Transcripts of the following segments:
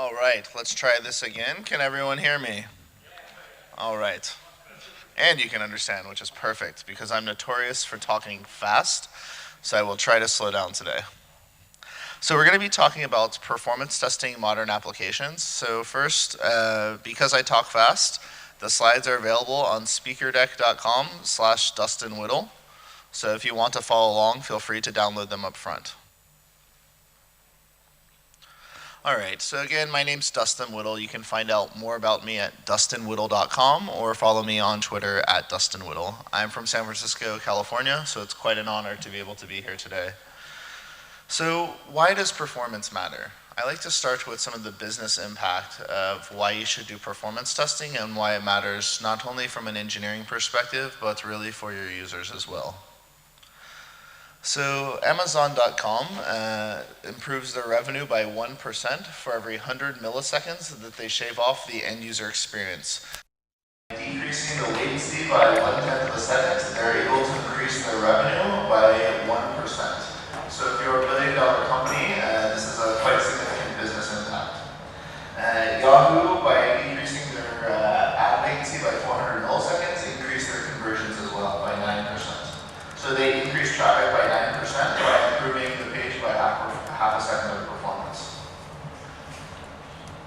All right, let's try this again. Can everyone hear me? All right. And you can understand, which is perfect because I'm notorious for talking fast, so I will try to slow down today. So we're going to be talking about performance testing modern applications. So first, because I talk fast, the slides are available on speakerdeck.com/Dustin Whittle. So if you want to follow along, feel free to download them up front. All right, so again, my name's Dustin Whittle. You can find out more about me at dustinwhittle.com or follow me on Twitter at Dustin Whittle. I'm from San Francisco, California, so it's quite an honor to be able to be here today. So why does performance matter? I like to start with some of the business impact of why you should do performance testing and why it matters not only from an engineering perspective, but really for your users as well. So Amazon.com improves their revenue by 1% for every 100 milliseconds that they shave off the end user experience. Decreasing the latency by 1/10 of a second, they're able to increase their revenue by 1%. So if you're a billion-dollar company, this is a quite significant business impact. Yahoo, by decreasing their ad latency by 400 milliseconds, increased their conversions as well by 9%. So they increase traffic by 9% by improving the page by half a second of performance.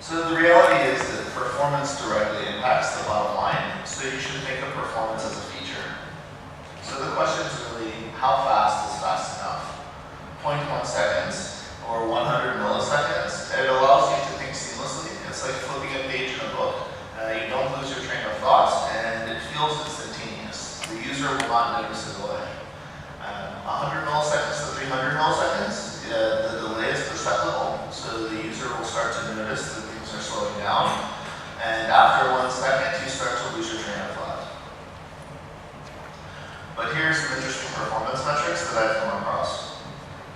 So the reality is that performance directly impacts the bottom line, so you should think of performance as a feature. So the question is really, how fast is fast enough? 0.1 seconds or 100 milliseconds, it allows you to think seamlessly. It's like flipping a page in a book. You don't lose your train of thought, and it feels instantaneous. The user will not notice a delay. 100 milliseconds to 300 milliseconds, the delay is perceptible, so the user will start to notice that things are slowing down, and after 1 second, you start to lose your train of thought. But here's some interesting performance metrics that I've come across.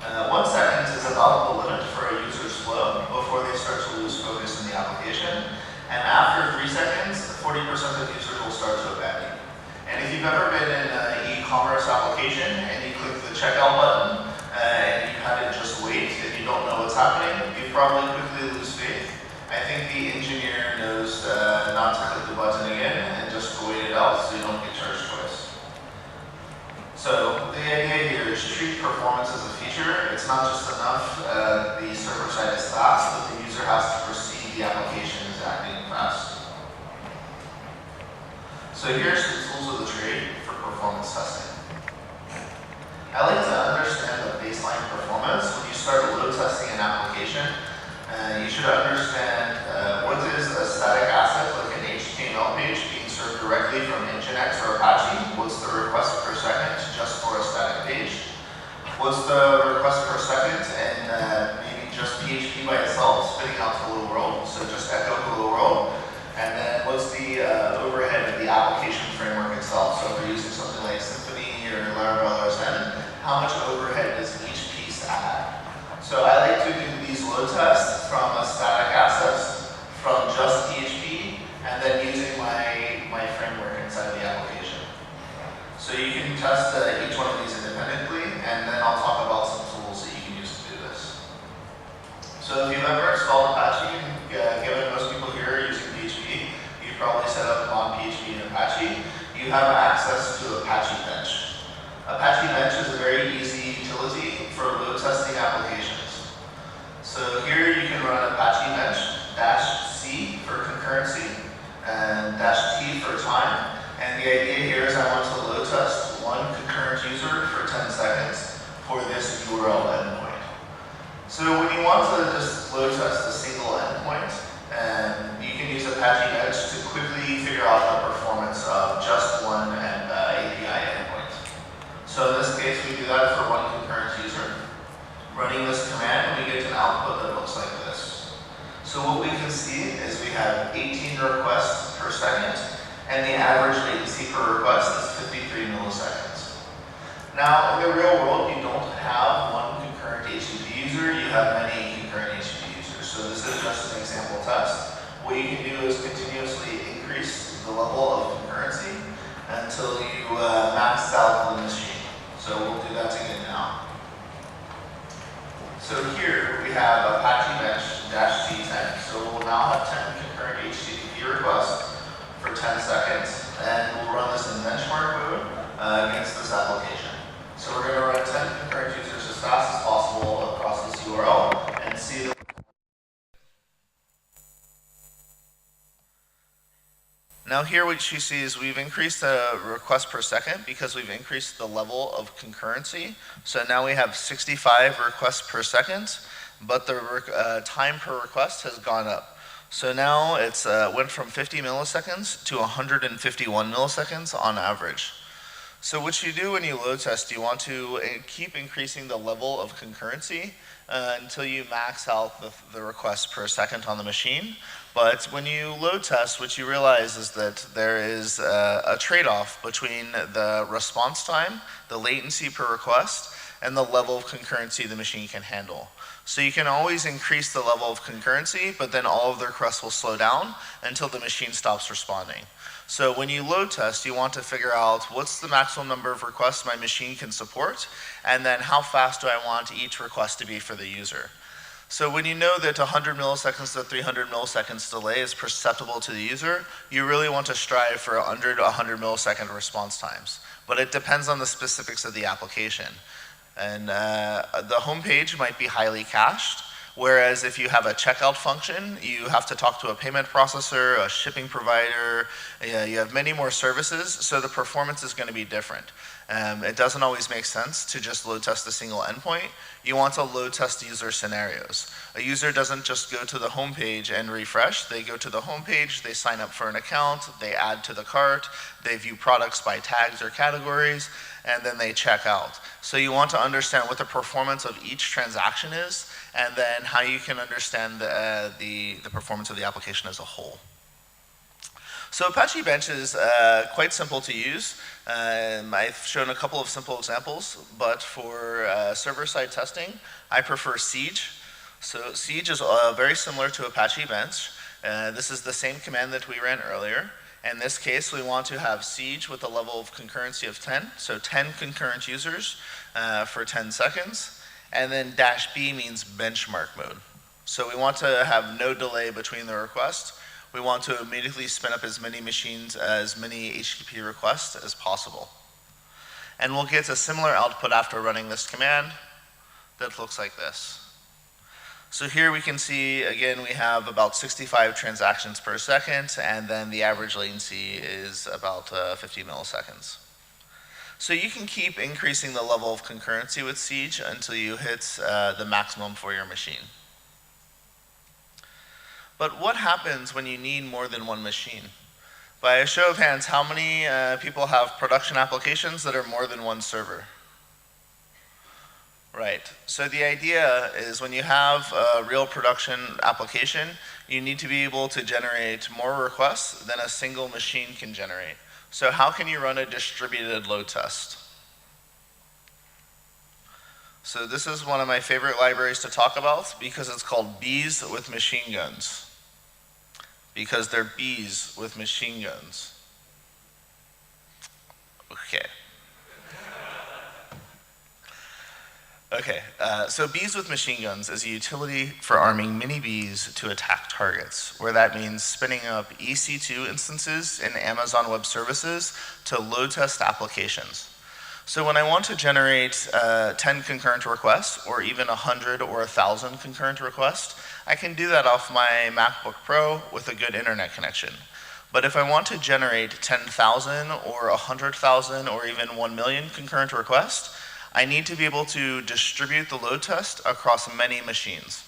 1 second is about the limit for a user's flow before they start to lose focus in the application, and after 3 seconds, 40% of users will start to abandon. And if you've ever been in an e-commerce application and you click the checkout button and you have it just wait and you don't know what's happening, you probably quickly lose faith. I think the engineer knows not to click the button again and just to wait it out so you don't get charged twice. So the idea here is to treat performance as a feature. It's not just enough the server side is fast, but the user has to perceive the application is acting fast. So here's the tools of the trade for performance testing. I like to understand the baseline performance. When you start load testing an application, you should understand what is a static asset like an HTML page being served directly from Nginx or Apache. What's the request per second just for a static page? What's the request per second and maybe just PHP by itself spitting out hello world, so just echo hello world. And then what's the overhead of the application framework itself? So if we're using something like Symfony or Laravel or Zen, how much overhead does each piece add? So I like to do these load tests from a static assets, from just PHP, and then using my framework inside of the application. So you can test each one of these independently, and then I'll talk about some tools that you can use to do this. So if you've ever installed Apache, given most people here are using PHP, you've probably set up on PHP and Apache, you have access to Apache Bench. Apache Bench is a very easy utility for load testing applications. So here you can run Apache Bench -C for concurrency and -T for time. And the idea here is I want to load test one concurrent user for 10 seconds for this URL endpoint. So when you want to just load test a single endpoint, you can use Apache Bench to quickly figure out the performance of just one API endpoint. So in this case, we do that for one concurrent user. Running this command, we get an output that looks like this. So what we can see is we have 18 requests per second, and the average latency per request is 53 milliseconds. Now, in the real world, you don't have one concurrent HTTP user, you have many concurrent HTTP users. So this is just an example test. What you can do is continuously increase the level of concurrency until you max out the machine. So we'll do that again now. So here we have Apache Bench -C10. So now have 10 concurrent HTTP requests for 10 seconds, and we'll run this in benchmark mode against this application. So we're going to run 10 concurrent users as fast as possible across this URL and see the Now here what you see is we've increased the request per second because we've increased the level of concurrency. So now we have 65 requests per second, but the time per request has gone up. So now it's went from 50 milliseconds to 151 milliseconds on average. So what you do when you load test, you want to keep increasing the level of concurrency until you max out the requests per second on the machine. But when you load test, what you realize is that there is a trade-off between the response time, the latency per request, and the level of concurrency the machine can handle. So you can always increase the level of concurrency, but then all of the requests will slow down until the machine stops responding. So when you load test, you want to figure out what's the maximum number of requests my machine can support, and then how fast do I want each request to be for the user. So when you know that 100 milliseconds to 300 milliseconds delay is perceptible to the user, you really want to strive for under 100 millisecond response times. But it depends on the specifics of the application. And the home page might be highly cached, whereas if you have a checkout function, you have to talk to a payment processor, a shipping provider, you have many more services, so the performance is going to be different. It doesn't always make sense to just load test a single endpoint. You want to load test user scenarios. A user doesn't just go to the home page and refresh. They go to the home page, they sign up for an account, they add to the cart, they view products by tags or categories, and then they check out. So you want to understand what the performance of each transaction is, and then how you can understand the performance of the application as a whole. So Apache Bench is quite simple to use. I've shown a couple of simple examples, but for server-side testing, I prefer Siege. So Siege is very similar to Apache Bench. This is the same command that we ran earlier. In this case, we want to have Siege with a level of concurrency of 10, so 10 concurrent users for 10 seconds. And then -B means benchmark mode. So we want to have no delay between the requests. We want to immediately spin up as many machines, as many HTTP requests as possible. And we'll get a similar output after running this command that looks like this. So here we can see, again, we have about 65 transactions per second, and then the average latency is about 50 milliseconds. So you can keep increasing the level of concurrency with Siege until you hit the maximum for your machine. But what happens when you need more than one machine? By a show of hands, how many people have production applications that are more than one server? Right. So the idea is when you have a real production application, you need to be able to generate more requests than a single machine can generate. So how can you run a distributed load test? So this is one of my favorite libraries to talk about because it's called Bees with Machine Guns. Because they're bees with machine guns. Okay. Okay, so Bees with Machine Guns is a utility for arming mini bees to attack targets, where that means spinning up EC2 instances in Amazon Web Services to load test applications. So when I want to generate 10 concurrent requests, or even 100 or 1,000 concurrent requests, I can do that off my MacBook Pro with a good internet connection. But if I want to generate 10,000 or 100,000 or even 1 million concurrent requests, I need to be able to distribute the load test across many machines.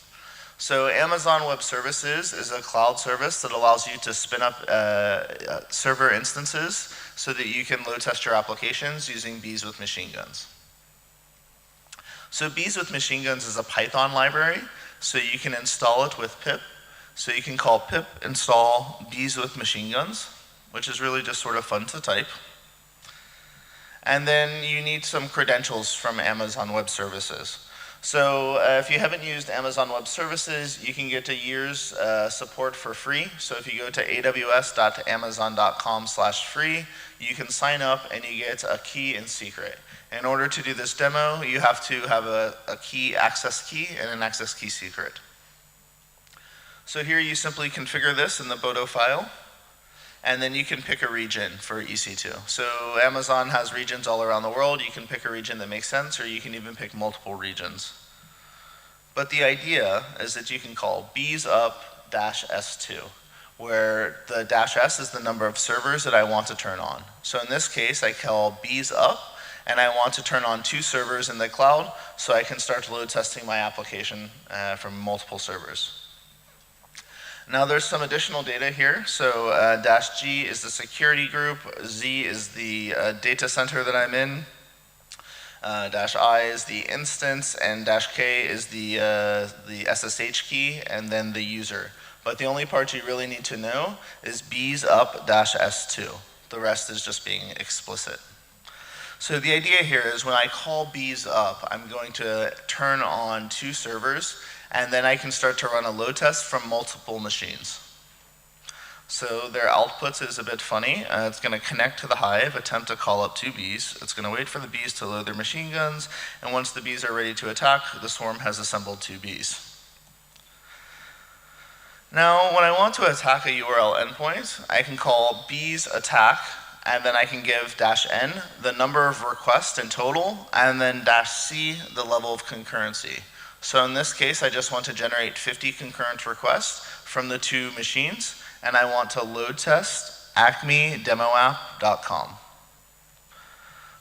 So Amazon Web Services is a cloud service that allows you to spin up server instances so that you can load test your applications using Bees with Machine Guns. So Bees with Machine Guns is a Python library, so you can install it with pip. So you can call pip install Bees with Machine Guns, which is really just sort of fun to type. And then you need some credentials from Amazon Web Services. So if you haven't used Amazon Web Services, you can get a year's support for free. So if you go to aws.amazon.com/free, you can sign up and you get a key and secret. In order to do this demo, you have to have a key access key and an access key secret. So here you simply configure this in the Bodo file, and then you can pick a region for EC2. So Amazon has regions all around the world. You can pick a region that makes sense, or you can even pick multiple regions. But the idea is that you can call bees up -s2, where the -s is the number of servers that I want to turn on. So in this case, I call bees up, and I want to turn on 2 servers in the cloud so I can start load testing my application from multiple servers. Now there's some additional data here. So -G is the security group, Z is the data center that I'm in, -I is the instance, and -K is the SSH key, and then the user. But the only part you really need to know is bees up -s2. The rest is just being explicit. So the idea here is when I call bees up, I'm going to turn on 2 servers, and then I can start to run a load test from multiple machines. So their outputs is a bit funny. It's going to connect to the hive, attempt to call up 2 bees. It's going to wait for the bees to load their machine guns, and once the bees are ready to attack, the swarm has assembled 2 bees. Now, when I want to attack a URL endpoint, I can call bees attack, and then I can give -n the number of requests in total, and then -c the level of concurrency. So in this case, I just want to generate 50 concurrent requests from the 2 machines, and I want to load test acmedemoapp.com.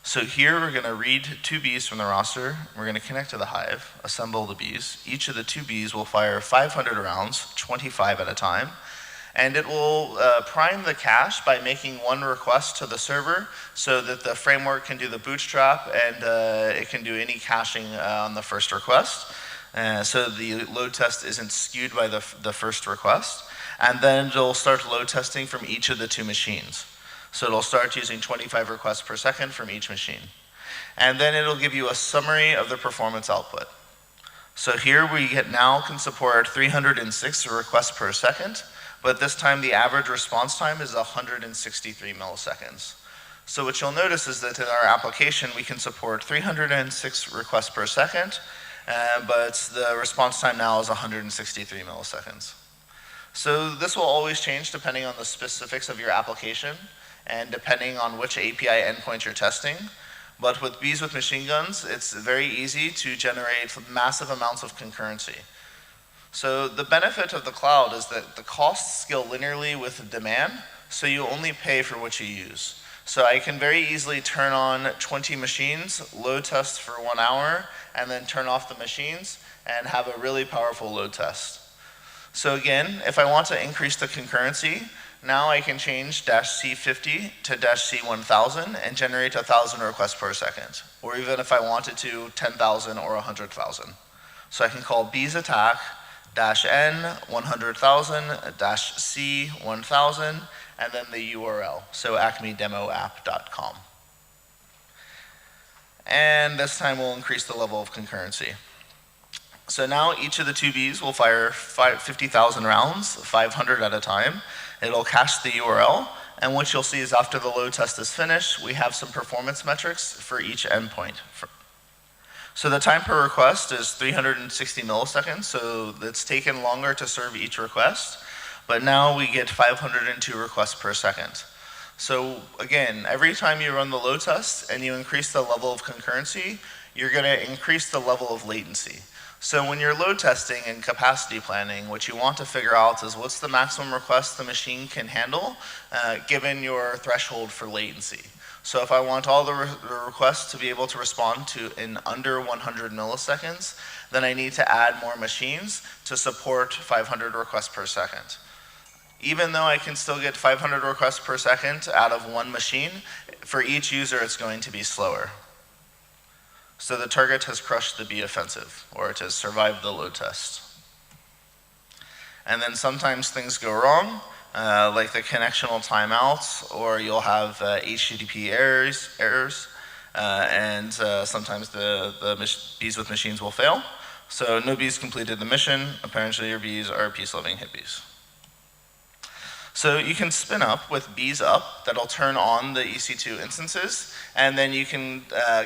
So here we're going to read 2 bees from the roster. We're going to connect to the hive, assemble the bees. Each of the 2 bees will fire 500 rounds, 25 at a time, and it will prime the cache by making 1 request to the server so that the framework can do the bootstrap and it can do any caching on the first request. So the load test isn't skewed by the first request. And then it'll start load testing from each of the 2 machines. So it'll start using 25 requests per second from each machine. And then it'll give you a summary of the performance output. So here we now can support 306 requests per second, but this time the average response time is 163 milliseconds. So what you'll notice is that in our application we can support 306 requests per second, but the response time now is 163 milliseconds. So this will always change depending on the specifics of your application and depending on which API endpoint you're testing. But with bees with machine guns, it's very easy to generate massive amounts of concurrency. So the benefit of the cloud is that the costs scale linearly with the demand, so you only pay for what you use. So I can very easily turn on 20 machines, load test for 1 hour, and then turn off the machines and have a really powerful load test. So again, if I want to increase the concurrency, now I can change -C50 to -C1000 and generate 1,000 requests per second. Or even if I wanted to, 10,000 or 100,000. So I can call bees attack -n 100,000 -c 1,000 and then the URL, so acmedemoapp.com. And this time we'll increase the level of concurrency. So now each of the 2 bees will fire 50,000 rounds, 500 at a time. It'll cache the URL, and what you'll see is after the load test is finished, we have some performance metrics for each endpoint. So the time per request is 360 milliseconds, so it's taken longer to serve each request, but now we get 502 requests per second. So again, every time you run the load test and you increase the level of concurrency, you're going to increase the level of latency. So when you're load testing and capacity planning, what you want to figure out is what's the maximum request the machine can handle given your threshold for latency. So if I want all the requests to be able to respond to in under 100 milliseconds, then I need to add more machines to support 500 requests per second. Even though I can still get 500 requests per second out of 1 machine, for each user it's going to be slower. So the target has crushed the bee offensive, or it has survived the load test. And then sometimes things go wrong, like the connectional timeouts, or you'll have HTTP errors, and sometimes the bees with machines will fail. So no bees completed the mission. Apparently your bees are peace-loving hippies. So you can spin up with bees up that'll turn on the EC2 instances, and then you can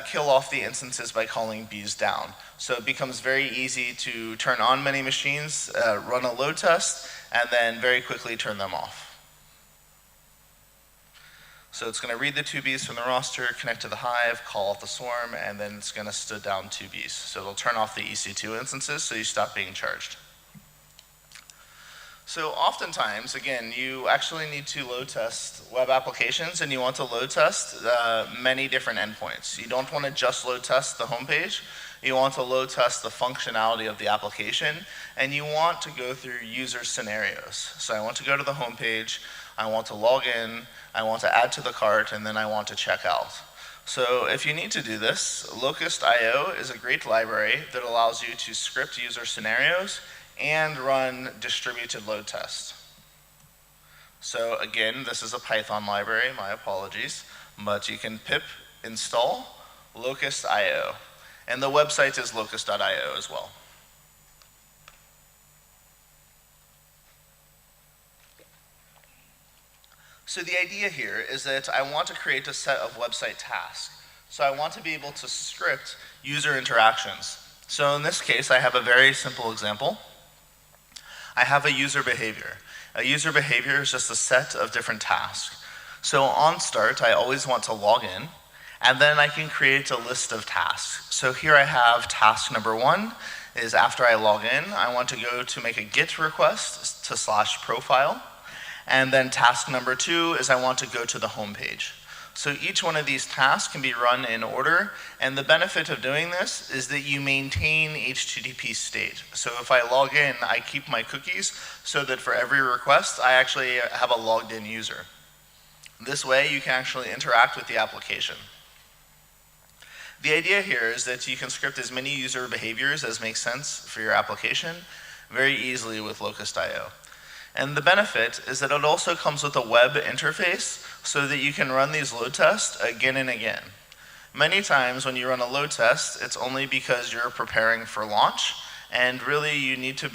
kill off the instances by calling bees down. So it becomes very easy to turn on many machines, run a load test, and then very quickly turn them off. So it's going to read the 2 bees from the roster, connect to the hive, call off the swarm, and then it's going to stood down 2 bees. So it'll turn off the EC2 instances so you stop being charged. So oftentimes, again, you actually need to load test web applications, and you want to load test many different endpoints. You don't want to just load test the home page. You want to load test the functionality of the application, and you want to go through user scenarios. So I want to go to the home page, I want to log in, I want to add to the cart, and then I want to check out. So if you need to do this, Locust.io is a great library that allows you to script user scenarios and run distributed load test. So again, this is a Python library, my apologies, but you can pip install Locust.io. And the website is locust.io as well. So the idea here is that I want to create a set of website tasks. So I want to be able to script user interactions. So in this case, I have a very simple example. I have a user behavior. A user behavior is just a set of different tasks. So on start, I always want to log in, and then I can create a list of tasks. So here I have task number 1 is after I log in, I want to go to make a GET request to /profile. And then task number 2 is I want to go to the home page. So each one of these tasks can be run in order, and the benefit of doing this is that you maintain HTTP state. So if I log in, I keep my cookies so that for every request, I actually have a logged in user. This way, you can actually interact with the application. The idea here is that you can script as many user behaviors as makes sense for your application very easily with Locust.io. And the benefit is that it also comes with a web interface so that you can run these load tests again and again. Many times when you run a load test, it's only because you're preparing for launch, and really you need to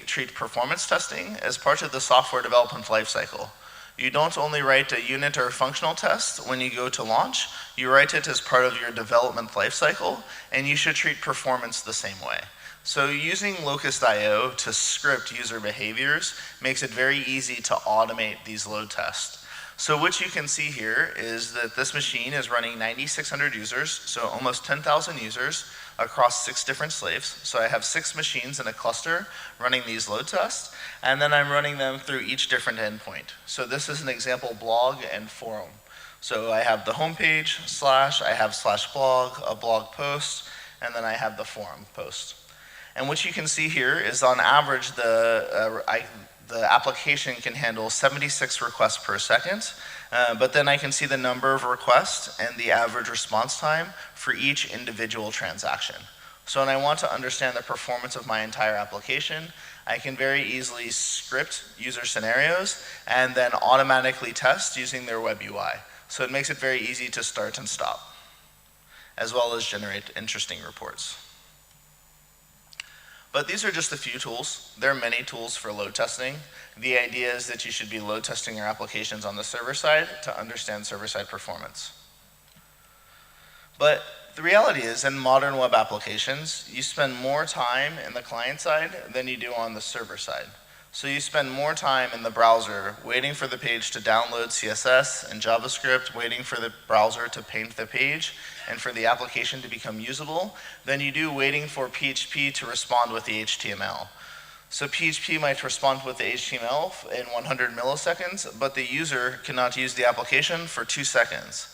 treat performance testing as part of the software development lifecycle. You don't only write a unit or a functional test when you go to launch, you write it as part of your development lifecycle, and you should treat performance the same way. So using Locust.io to script user behaviors makes it very easy to automate these load tests. So what you can see here is that this machine is running 9,600 users, so almost 10,000 users across 6 different slaves. So I have 6 machines in a cluster running these load tests, and then I'm running them through each different endpoint. So this is an example blog and forum. So I have the home page, I have /blog, a blog post, and then I have the forum post. And what you can see here is on average, the application can handle 76 requests per second, but then I can see the number of requests and the average response time for each individual transaction. So when I want to understand the performance of my entire application, I can very easily script user scenarios and then automatically test using their web UI. So it makes it very easy to start and stop, as well as generate interesting reports. But these are just a few tools. There are many tools for load testing. The idea is that you should be load testing your applications on the server side to understand server-side performance. But the reality is, in modern web applications, you spend more time in the client side than you do on the server side. So you spend more time in the browser waiting for the page to download CSS and JavaScript, waiting for the browser to paint the page and for the application to become usable, than you do waiting for PHP to respond with the HTML. So PHP might respond with the HTML in 100 milliseconds, but the user cannot use the application for 2 seconds.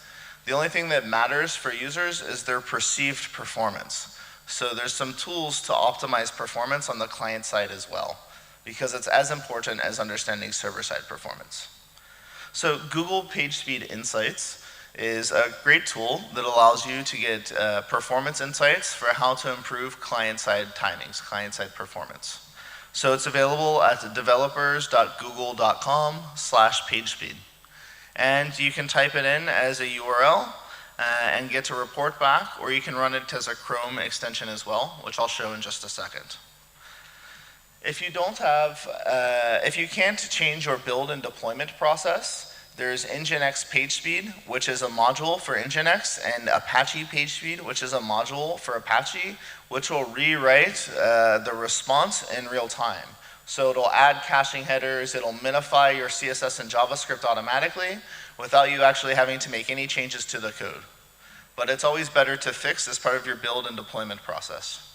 The only thing that matters for users is their perceived performance. So there's some tools to optimize performance on the client side as well, because it's as important as understanding server-side performance. So Google PageSpeed Insights is a great tool that allows you to get performance insights for how to improve client-side timings, client-side performance. So it's available at developers.google.com/pagespeed. And you can type it in as a URL and get a report back, or you can run it as a Chrome extension as well, which I'll show in just a second. If you don't have, if you can't change your build and deployment process, there's Nginx PageSpeed, which is a module for Nginx, and Apache PageSpeed, which is a module for Apache, which will rewrite the response in real time. So it'll add caching headers, it'll minify your CSS and JavaScript automatically without you actually having to make any changes to the code. But it's always better to fix as part of your build and deployment process.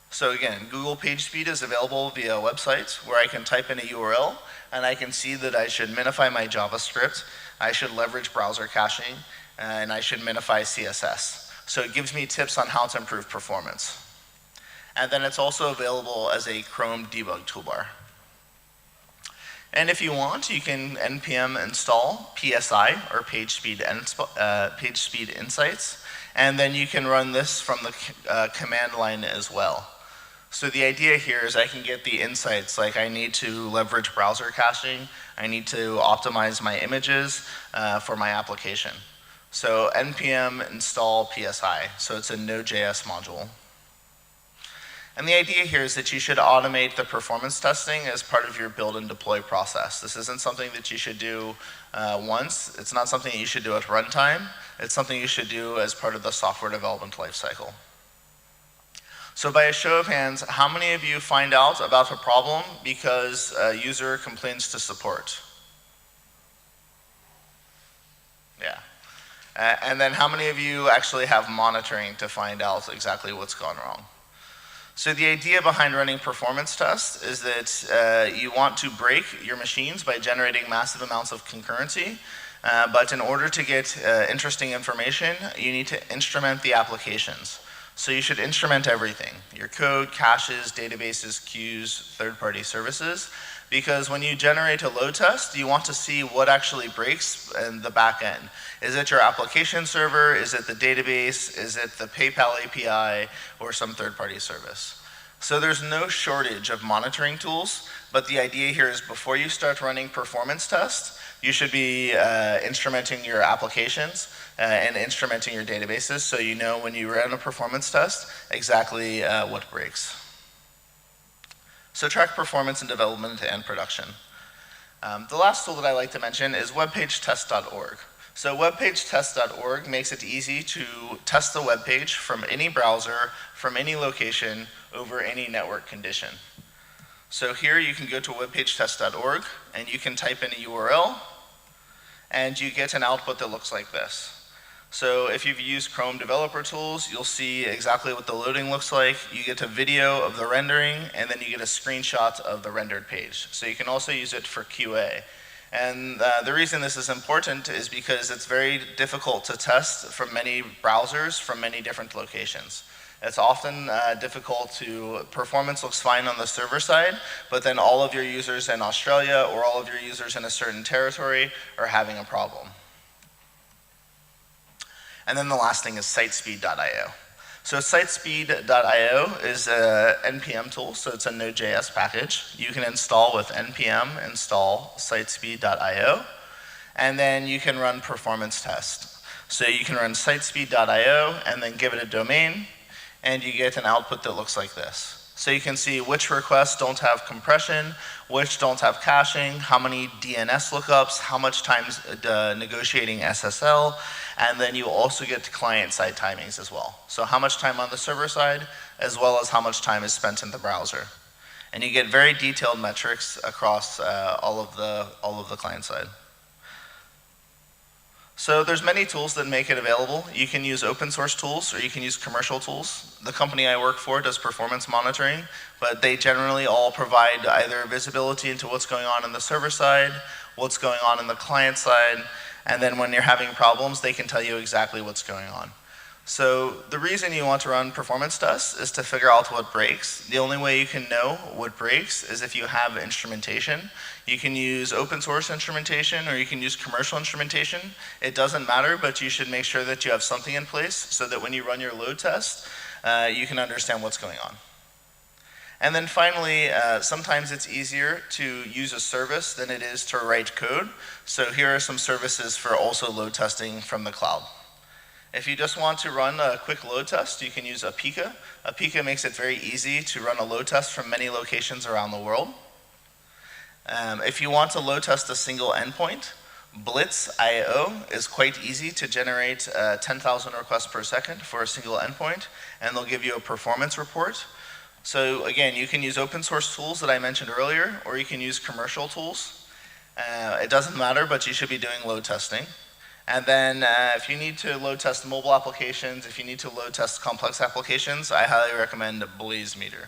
So again, Google PageSpeed is available via a website where I can type in a URL and I can see that I should minify my JavaScript, I should leverage browser caching, and I should minify CSS. So it gives me tips on how to improve performance. And then it's also available as a Chrome debug toolbar. And if you want, you can npm install PSI, or PageSpeed Insights, and then you can run this from the command line as well. So the idea here is I can get the insights, like I need to leverage browser caching, I need to optimize my images for my application. So npm install PSI, so it's a Node.js module. And the idea here is that you should automate the performance testing as part of your build and deploy process. This isn't something that you should do once. It's not something you should do at runtime. It's something you should do as part of the software development lifecycle. So by a show of hands, how many of you find out about a problem because a user complains to support? Yeah. And then how many of you actually have monitoring to find out exactly what's gone wrong? So the idea behind running performance tests is that you want to break your machines by generating massive amounts of concurrency, but in order to get interesting information, you need to instrument the applications. So you should instrument everything, your code, caches, databases, queues, third-party services, because when you generate a load test, you want to see what actually breaks in the back end. Is it your application server? Is it the database? Is it the PayPal API or some third-party service? So there's no shortage of monitoring tools, but the idea here is before you start running performance tests, you should be instrumenting your applications and instrumenting your databases so you know when you run a performance test exactly what breaks. So track performance in development and production. The last tool that I like to mention is webpagetest.org. So webpagetest.org makes it easy to test the web page from any browser, from any location, over any network condition. So here you can go to webpagetest.org and you can type in a URL and you get an output that looks like this. So if you've used Chrome developer tools, you'll see exactly what the loading looks like. You get a video of the rendering, and then you get a screenshot of the rendered page. So you can also use it for QA. And the reason this is important is because it's very difficult to test from many browsers from many different locations. It's often difficult to, performance looks fine on the server side, but then all of your users in Australia or all of your users in a certain territory are having a problem. And then the last thing is sitespeed.io. So sitespeed.io is an NPM tool, so it's a Node.js package. You can install with npm install sitespeed.io, and then you can run performance tests. So you can run sitespeed.io and then give it a domain, and you get an output that looks like this. So you can see which requests don't have compression, which don't have caching, how many DNS lookups, how much time negotiating SSL, and then you also get client-side timings as well. So how much time on the server side, as well as how much time is spent in the browser. And you get very detailed metrics across all of the client side. So there's many tools that make it available. You can use open source tools or you can use commercial tools. The company I work for does performance monitoring, but they generally all provide either visibility into what's going on the server side, what's going on in the client side, and then when you're having problems, they can tell you exactly what's going on. So the reason you want to run performance tests is to figure out what breaks. The only way you can know what breaks is if you have instrumentation. You can use open source instrumentation or you can use commercial instrumentation. It doesn't matter, but you should make sure that you have something in place so that when you run your load test, you can understand what's going on. And then finally, sometimes it's easier to use a service than it is to write code. So here are some services for also load testing from the cloud. If you just want to run a quick load test, you can use Apika. Apika makes it very easy to run a load test from many locations around the world. If you want to load test a single endpoint, Blitz.io is quite easy to generate 10,000 requests per second for a single endpoint, and they'll give you a performance report. So again, you can use open source tools that I mentioned earlier, or you can use commercial tools. It doesn't matter, but you should be doing load testing. And then if you need to load test mobile applications, if you need to load test complex applications, I highly recommend BlazeMeter.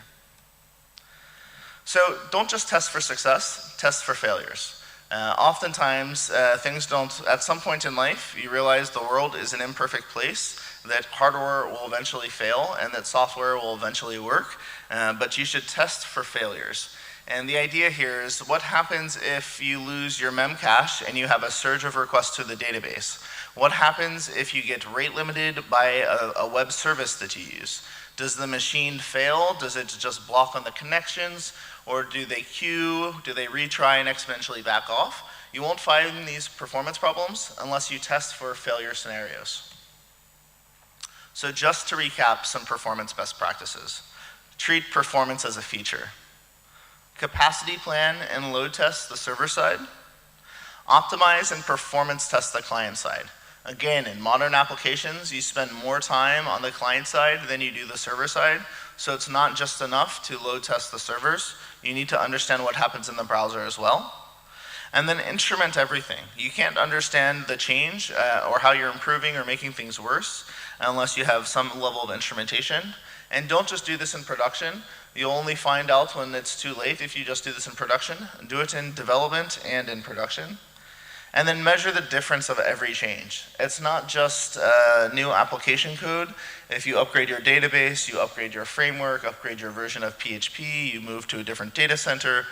So don't just test for success, test for failures. Oftentimes, things don't, at some point in life, you realize the world is an imperfect place, that hardware will eventually fail, and that software will eventually work, but you should test for failures. And the idea here is what happens if you lose your memcache and you have a surge of requests to the database? What happens if you get rate limited by a web service that you use? Does the machine fail? Does it just block on the connections? Or do they queue? Do they retry and exponentially back off? You won't find these performance problems unless you test for failure scenarios. So just to recap some performance best practices. Treat performance as a feature. Capacity plan and load test the server side. Optimize and performance test the client side. Again, in modern applications, you spend more time on the client side than you do the server side, so it's not just enough to load test the servers. You need to understand what happens in the browser as well. And then instrument everything. You can't understand the change or how you're improving or making things worse unless you have some level of instrumentation. And don't just do this in production. You'll only find out when it's too late if you just do this in production. Do it in development and in production. And then measure the difference of every change. It's not just new application code. If you upgrade your database, you upgrade your framework, upgrade your version of PHP, you move to a different data center,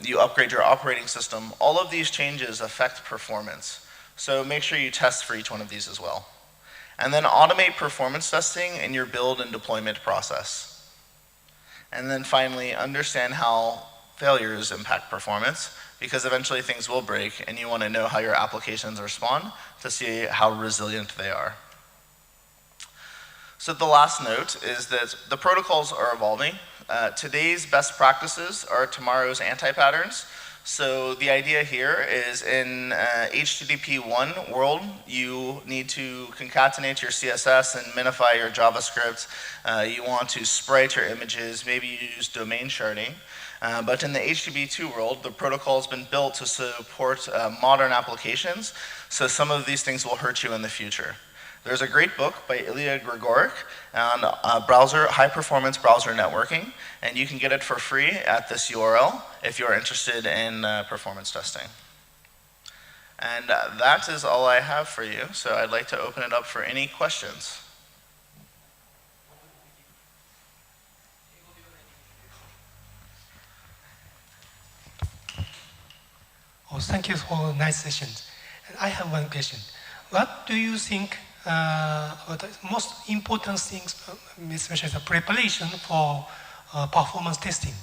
you upgrade your operating system, all of these changes affect performance. So make sure you test for each one of these as well. And then automate performance testing in your build and deployment process. And then finally, understand how failures impact performance, because eventually things will break and you want to know how your applications respond to see how resilient they are. So the last note is that the protocols are evolving. Today's best practices are tomorrow's anti-patterns. So the idea here is in HTTP 1 world, you need to concatenate your CSS and minify your JavaScript. You want to sprite your images, maybe you use domain sharding. But in the HTTP 2 world, the protocol has been built to support modern applications, so some of these things will hurt you in the future. There's a great book by Ilya Grigorik on high-performance browser networking, and you can get it for free at this URL if you're interested in performance testing. And that is all I have for you, so I'd like to open it up for any questions. Oh, thank you for a nice session. I have one question. What do you think are the most important things, especially the preparation for performance testing?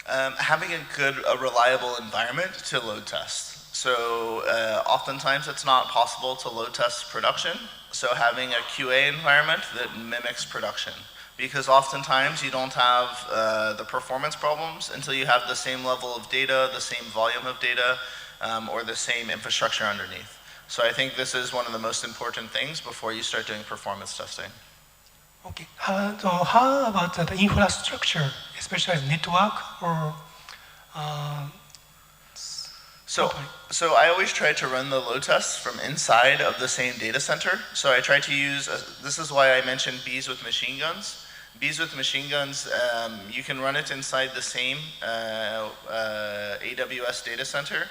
Having a reliable environment to load test. So oftentimes it's not possible to load test production, so having a QA environment that mimics production. Because oftentimes you don't have the performance problems until you have the same level of data, the same volume of data, or the same infrastructure underneath. So I think this is one of the most important things before you start doing performance testing. Okay. So how about the infrastructure, especially network or So I always try to run the load tests from inside of the same data center. So I try to use, this is why I mentioned bees with machine guns. Bees with machine guns, you can run it inside the same AWS data center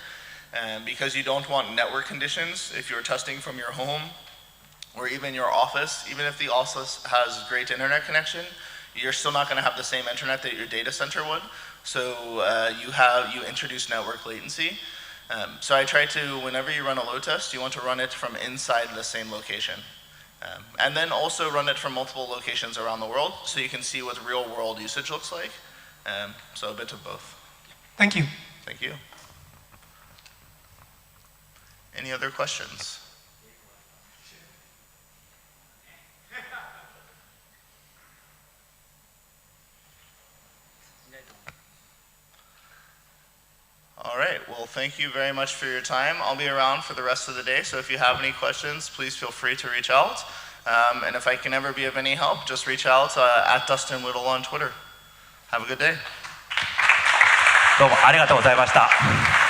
because you don't want network conditions if you're testing from your home or even your office. Even if the office has great internet connection, you're still not going to have the same internet that your data center would. So you introduce network latency. So I try to, whenever you run a load test, you want to run it from inside the same location. And then also run it from multiple locations around the world so you can see what real world usage looks like. So a bit of both. Thank you. Thank you. Any other questions? right, well, thank you very much for your time. I'll be around for the rest of the day, so if you have any questions, please feel free to reach out. And if I can ever be of any help, just reach out at Dustin Whittle on Twitter. Have a good day. どうもありがとうございました。